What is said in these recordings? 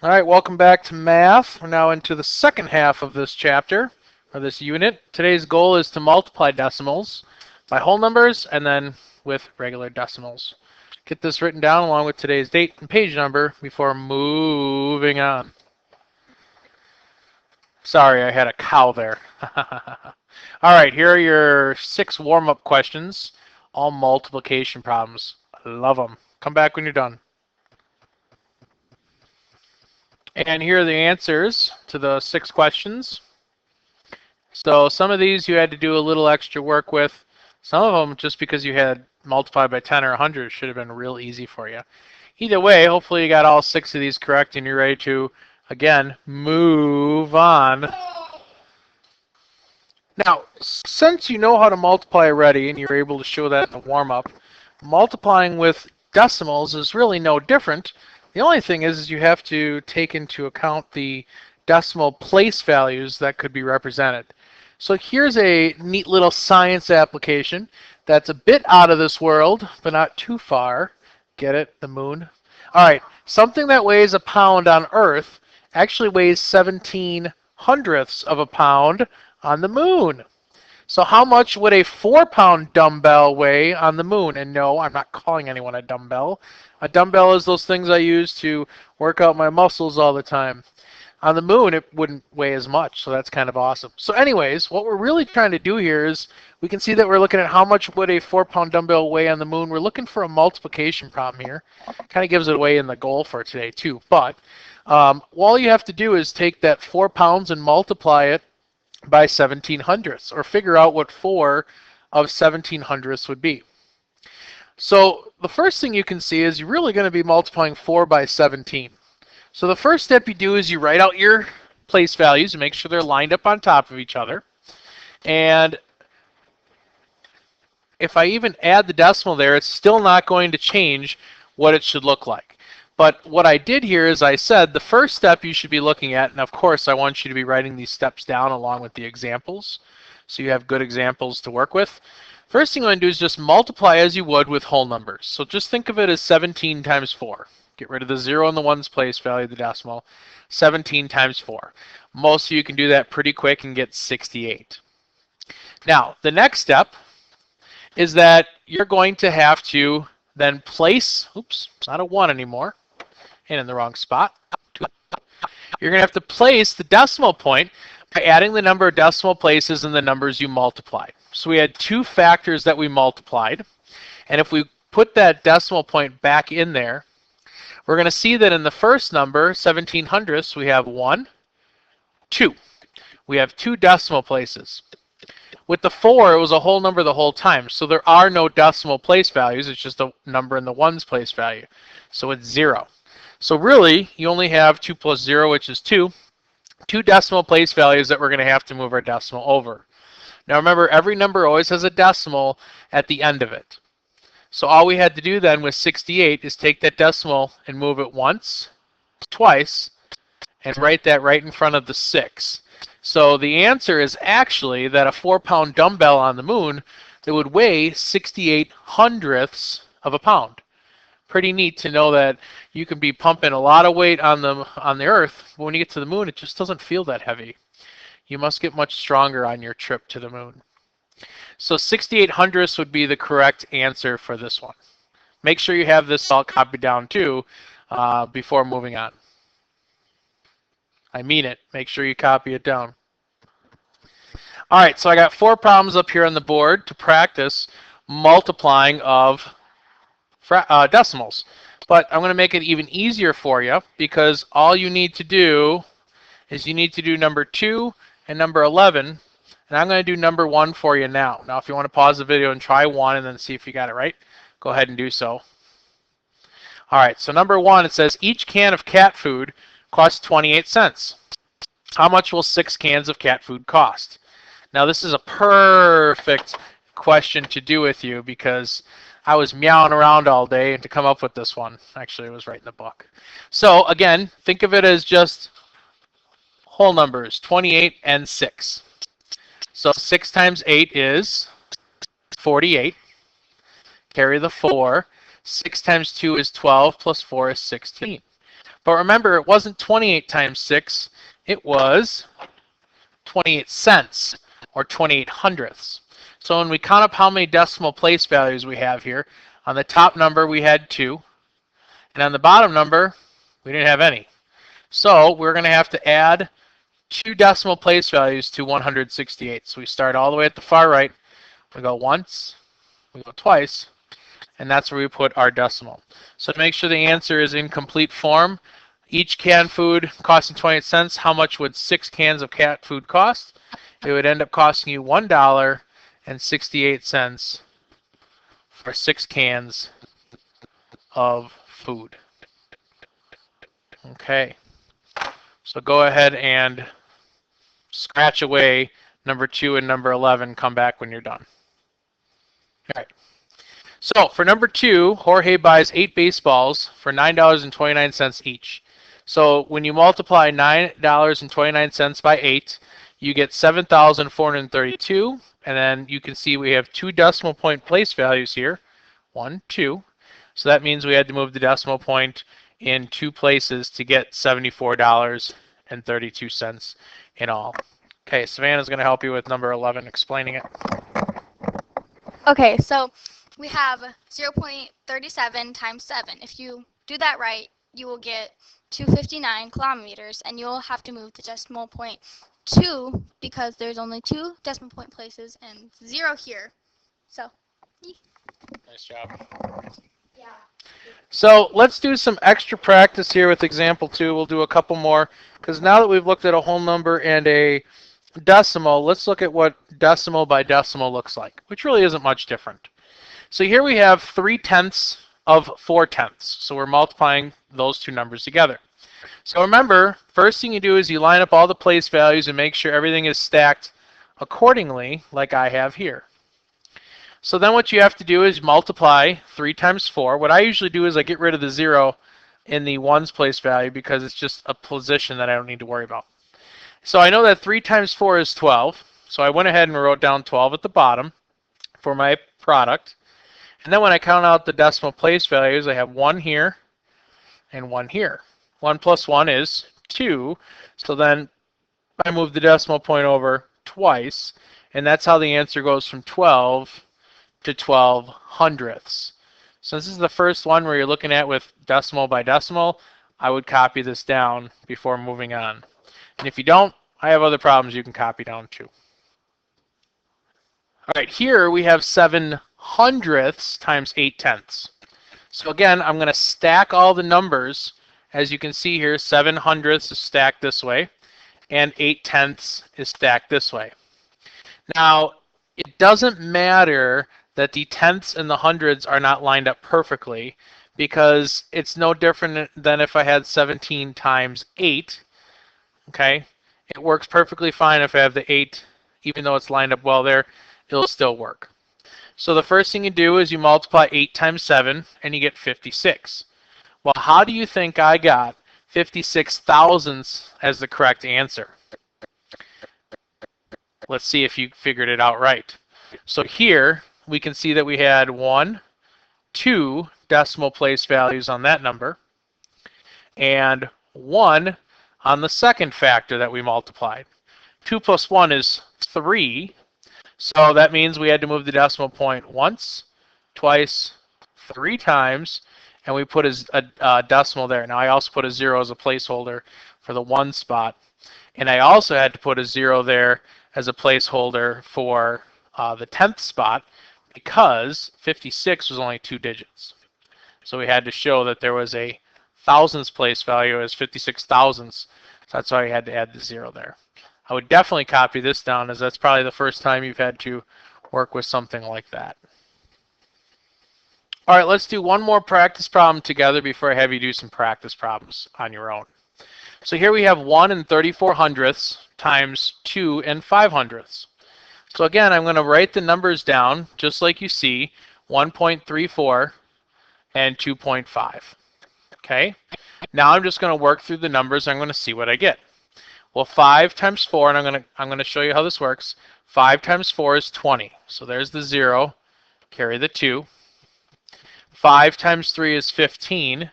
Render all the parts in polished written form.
All right, welcome back to math. We're now into the second half of this chapter, or this unit. Today's goal is to multiply decimals by whole numbers and then with regular decimals. Get this written down along with today's date and page number before moving on. Sorry, I had a cow there. All right, here are your 6 warm-up questions, all multiplication problems. I love them. Come back when you're done. And here are the answers to the 6 questions. So some of these you had to do a little extra work with. Some of them, just because you had multiplied by 10 or 100, should have been real easy for you. Either way, hopefully you got all 6 of these correct and you're ready to, again, move on. Now, since you know how to multiply already and you're able to show that in the warm-up, multiplying with decimals is really no different. The only thing is you have to take into account the decimal place values that could be represented. So here's a neat little science application that's a bit out of this world, but not too far. Get it? The moon. All right, something that weighs a pound on Earth actually weighs 17 hundredths of a pound on the moon. So how much would a 4-pound dumbbell weigh on the moon? And no, I'm not calling anyone a dumbbell. A dumbbell is those things I use to work out my muscles all the time. On the moon, it wouldn't weigh as much, so that's kind of awesome. So anyways, what we're really trying to do here is we can see that we're looking at how much would a 4-pound dumbbell weigh on the moon. We're looking for a multiplication problem here. Kind of gives it away in the goal for today too. But all you have to do is take that 4 pounds and multiply it by 17 hundredths, or figure out what 4 of 17 hundredths would be. So the first thing you can see is you're really going to be multiplying 4 by 17. So the first step you do is you write out your place values and make sure they're lined up on top of each other. And if I even add the decimal there, it's still not going to change what it should look like. But what I did here is I said the first step you should be looking at, and of course I want you to be writing these steps down along with the examples so you have good examples to work with. First thing I'm going to do is just multiply as you would with whole numbers. So just think of it as 17 times 4. Get rid of the 0 in the ones place value of the decimal. 17 times 4. Most of you can do that pretty quick and get 68. Now, the next step is that you're going to have to then place, oops, it's not a 1 anymore, and in the wrong spot. You're going to have to place the decimal point by adding the number of decimal places and the numbers you multiplied. So we had 2 factors that we multiplied, and if we put that decimal point back in there, we're going to see that in the first number, 17 hundredths, we have 1, 2. We have 2 decimal places. With the 4, it was a whole number the whole time, so there are no decimal place values. It's just a number in the ones place value. So it's 0. So really, you only have 2 plus 0, which is 2. 2 decimal place values that we're going to have to move our decimal over. Now remember, every number always has a decimal at the end of it. So all we had to do then with 68 is take that decimal and move it once, twice, and write that right in front of the 6. So the answer is actually that a 4-pound dumbbell on the moon that would weigh 68 hundredths of a pound. Pretty neat to know that you can be pumping a lot of weight on the Earth, but when you get to the moon, it just doesn't feel that heavy. You must get much stronger on your trip to the moon. So 68 hundredths would be the correct answer for this one. Make sure you have this all copied down too before moving on. I mean it. Make sure you copy it down. All right, so I got 4 problems up here on the board to practice multiplying of decimals. But I'm going to make it even easier for you because all you need to do is you need to do number 2 and number 11. And I'm going to do number 1 for you now. Now, if you want to pause the video and try 1 and then see if you got it right, go ahead and do so. All right, so number 1, it says each can of cat food costs 28 cents. How much will 6 cans of cat food cost? Now, this is a perfect question to do with you because I was meowing around all day to come up with this one. Actually, it was right in the book. So, again, think of it as just whole numbers, 28 and 6. So 6 times 8 is 48. Carry the 4. 6 times 2 is 12, plus 4 is 16. But remember, it wasn't 28 times 6, it was 28 cents, or 28 hundredths. So when we count up how many decimal place values we have here, on the top number we had 2, and on the bottom number we didn't have any. So we're going to have to add 2 decimal place values to 168. So we start all the way at the far right. We go once, we go twice, and that's where we put our decimal. So to make sure the answer is in complete form, each canned food costing 28 cents, how much would 6 cans of cat food cost? It would end up costing you $1.68 for 6 cans of food. Okay, so go ahead and scratch away number 2 and number 11. Come back when you're done. All right. So for number 2, Jorge buys 8 baseballs for $9.29 each. So when you multiply $9.29 by 8, you get 7,432, and then you can see we have 2 decimal point place values here, 1, 2. So that means we had to move the decimal point in 2 places to get $74.32 in all. Okay, Savannah's going to help you with number 11, explaining it. Okay, so we have 0.37 times 7. If you do that right, you will get 259 kilometers, and you'll have to move the decimal point 2 because there's only 2 decimal point places and 0 here. So, nice job. Yeah. So let's do some extra practice here with example 2. We'll do a couple more, because now that we've looked at a whole number and a decimal, let's look at what decimal by decimal looks like, which really isn't much different. So here we have 3/10 of 4/10. So we're multiplying those 2 numbers together. So remember, first thing you do is you line up all the place values and make sure everything is stacked accordingly, like I have here. So then what you have to do is multiply 3 times 4. What I usually do is I get rid of the 0 in the ones place value because it's just a position that I don't need to worry about. So I know that 3 times 4 is 12. So I went ahead and wrote down 12 at the bottom for my product. And then when I count out the decimal place values, I have 1 here and 1 here. 1 plus 1 is 2. So then I move the decimal point over twice. And that's how the answer goes from 12 to 12 hundredths. Since this is the first one where you're looking at with decimal by decimal, I would copy this down before moving on. And if you don't, I have other problems you can copy down too. All right, here we have 7 hundredths times 8 tenths. So again, I'm going to stack all the numbers. As you can see here, 7 hundredths is stacked this way, and 8 tenths is stacked this way. Now, it doesn't matter that the tenths and the hundreds are not lined up perfectly, because it's no different than if I had 17 times 8. Okay, it works perfectly fine if I have the 8, even though it's lined up well there, it'll still work. So the first thing you do is you multiply 8 times 7, and you get 56. Well, how do you think I got 56 thousandths as the correct answer? Let's see if you figured it out right. So here, we can see that we had 1, 2 decimal place values on that number, and 1 on the second factor that we multiplied. 2 plus 1 is 3, so that means we had to move the decimal point once, twice, 3 times, and we put a decimal there. Now I also put a 0 as a placeholder for the 1 spot, and I also had to put a 0 there as a placeholder for the 10th spot, because 56 was only 2 digits. So we had to show that there was a thousandths place value as 56 thousandths. So that's why we had to add the 0 there. I would definitely copy this down, as that's probably the first time you've had to work with something like that. All right, let's do one more practice problem together before I have you do some practice problems on your own. So here we have 1 and 34 hundredths times 2 and 5 hundredths. So again, I'm going to write the numbers down just like you see, 1.34 and 2.5. Okay? Now I'm just going to work through the numbers. I'm going to see what I get. Well, 5 times 4, and I'm going to show you how this works. 5 times 4 is 20. So there's the 0. Carry the 2. 5 times 3 is 15.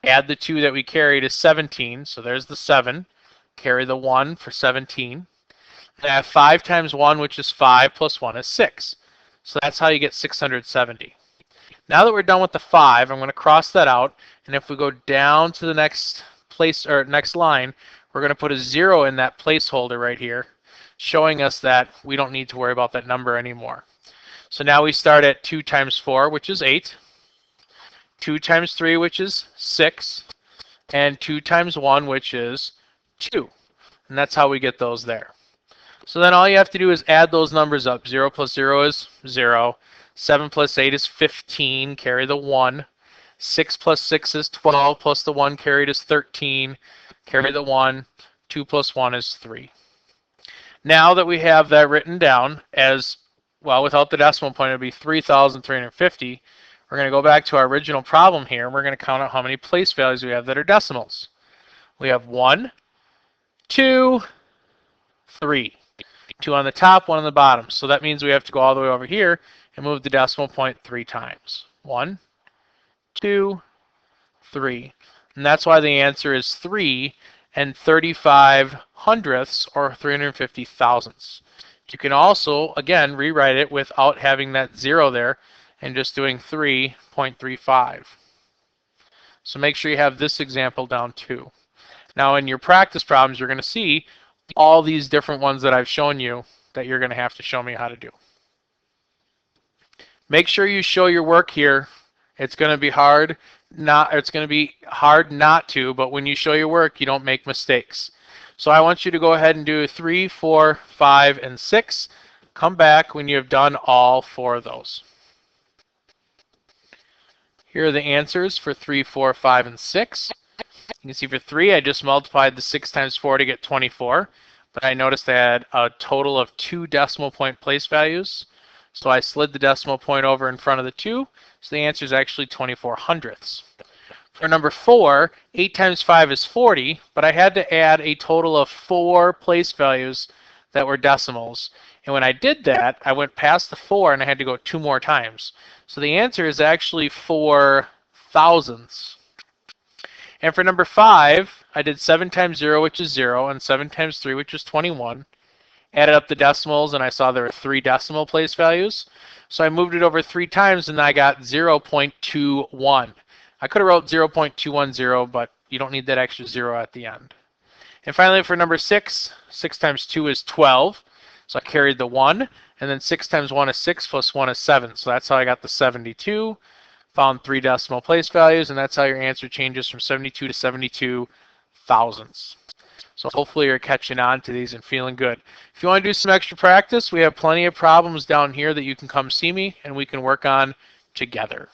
Add the 2 that we carried is 17, so there's the 7. Carry the 1 for 17. And I have 5 times 1, which is 5, plus 1 is 6. So that's how you get 670. Now that we're done with the 5, I'm going to cross that out, and if we go down to the next place or next line, we're going to put a 0 in that placeholder right here, showing us that we don't need to worry about that number anymore. So now we start at 2 times 4, which is 8, 2 times 3, which is 6, and 2 times 1, which is 2. And that's how we get those there. So then all you have to do is add those numbers up. 0 plus 0 is 0. 7 plus 8 is 15. Carry the 1. 6 plus 6 is 12. Plus the 1 carried is 13. Carry the 1. 2 plus 1 is 3. Now that we have that written down as, well, without the decimal point, it would be 3,350. We're going to go back to our original problem here, and we're going to count out how many place values we have that are decimals. We have 1, 2, 3. 2 on the top, 1 on the bottom. So that means we have to go all the way over here and move the decimal point 3 times. 1, 2, 3. And that's why the answer is 3 and 35 hundredths, or 350 thousandths. You can also, again, rewrite it without having that 0 there and just doing 3.35. So make sure you have this example down too. Now in your practice problems, you're going to see all these different ones that I've shown you that you're going to have to show me how to do. Make sure you show your work here. It's going to be hard not to, but when you show your work, you don't make mistakes. So I want you to go ahead and do 3, 4, 5, and 6. Come back when you have done all 4 of those. Here are the answers for 3, 4, 5, and 6. You can see for 3, I just multiplied the 6 times 4 to get 24. But I noticed I had a total of 2 decimal point place values. So I slid the decimal point over in front of the 2. So the answer is actually 24 hundredths. For number 4, 8 times 5 is 40. But I had to add a total of 4 place values that were decimals. And when I did that, I went past the 4 and I had to go 2 more times. So the answer is actually 4 thousandths. And for number 5, I did 7 times 0, which is 0, and 7 times 3, which is 21. Added up the decimals, and I saw there were 3 decimal place values. So I moved it over 3 times, and I got 0.21. I could have wrote 0.210, but you don't need that extra 0 at the end. And finally, for number 6, 6 times 2 is 12. So I carried the 1, and then 6 times 1 is 6, plus 1 is 7. So that's how I got the 72. Found 3 decimal place values, and that's how your answer changes from 72 to 72 thousandths. So hopefully you're catching on to these and feeling good. If you want to do some extra practice, we have plenty of problems down here that you can come see me and we can work on together.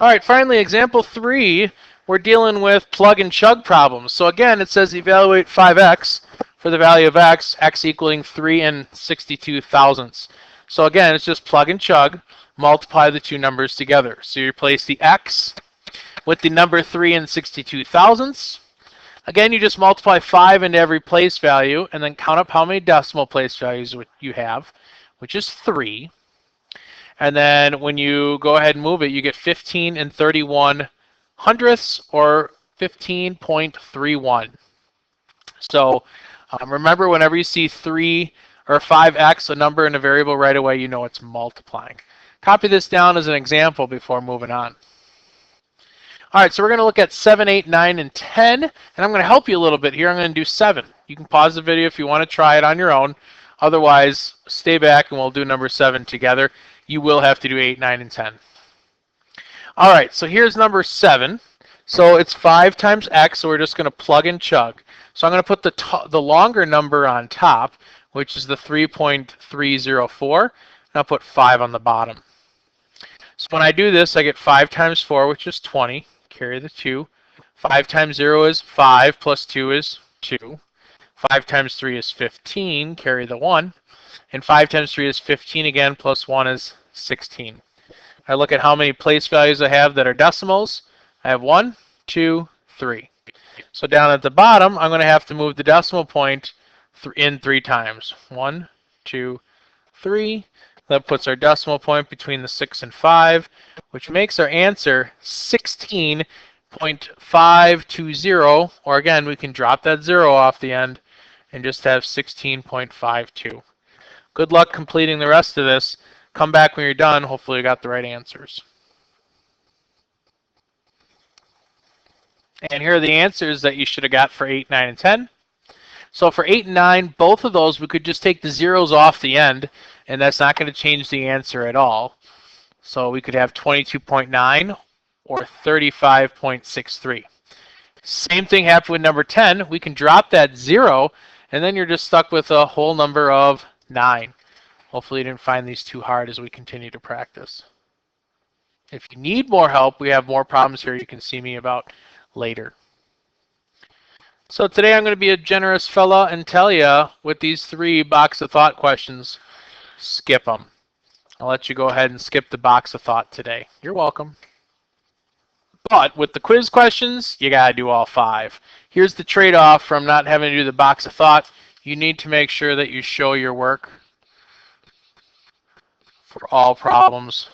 All right, finally, example 3, we're dealing with plug and chug problems. So again, it says evaluate 5x for the value of x equaling 3 and 62 thousandths. So again, it's just plug and chug. Multiply the 2 numbers together. So you replace the x with the number 3 and 62 thousandths. Again, you just multiply 5 into every place value and then count up how many decimal place values you have, which is 3. And then when you go ahead and move it, you get 15 and 31 hundredths, or 15.31. So remember, whenever you see 3 or 5x, a number in a variable, right away you know it's multiplying. Copy this down as an example before moving on. All right, so we're going to look at 7, 8, 9, and 10, and I'm going to help you a little bit here. I'm going to do 7. You can pause the video if you want to try it on your own. Otherwise, stay back and we'll do number 7 together. You will have to do 8, 9, and 10. All right, so here's number 7. So it's 5 times x, so we're just going to plug and chug. So I'm going to put the longer number on top, which is the 3.304, and I'll put 5 on the bottom. So when I do this, I get 5 times 4, which is 20. Carry the 2. 5 times 0 is 5, plus 2 is 2. 5 times 3 is 15. Carry the 1. And 5 times 3 is 15 again, plus 1 is 16. I look at how many place values I have that are decimals. I have 1, 2, 3. So down at the bottom, I'm going to have to move the decimal point in 3 times. 1, 2, 3. That puts our decimal point between the 6 and 5, which makes our answer 16.520, or again, we can drop that 0 off the end and just have 16.52. Good luck completing the rest of this. Come back when you're done. Hopefully you got the right answers. And here are the answers that you should have got for 8, 9, and 10. So for 8 and 9, both of those, we could just take the zeros off the end, and that's not going to change the answer at all. So we could have 22.9 or 35.63. Same thing happened with number 10. We can drop that 0, and then you're just stuck with a whole number of 9. Hopefully you didn't find these too hard as we continue to practice. If you need more help, we have more problems here you can see me about later. So today I'm going to be a generous fella and tell you with these 3 box of thought questions, skip them. I'll let you go ahead and skip the box of thought today. You're welcome. But with the quiz questions, you got to do all 5. Here's the trade-off from not having to do the box of thought. You need to make sure that you show your work for all problems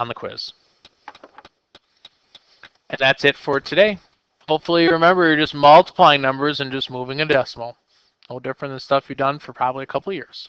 on the quiz. And that's it for today. Hopefully, remember, you're just multiplying numbers and just moving a decimal. No different than stuff you've done for probably a couple of years.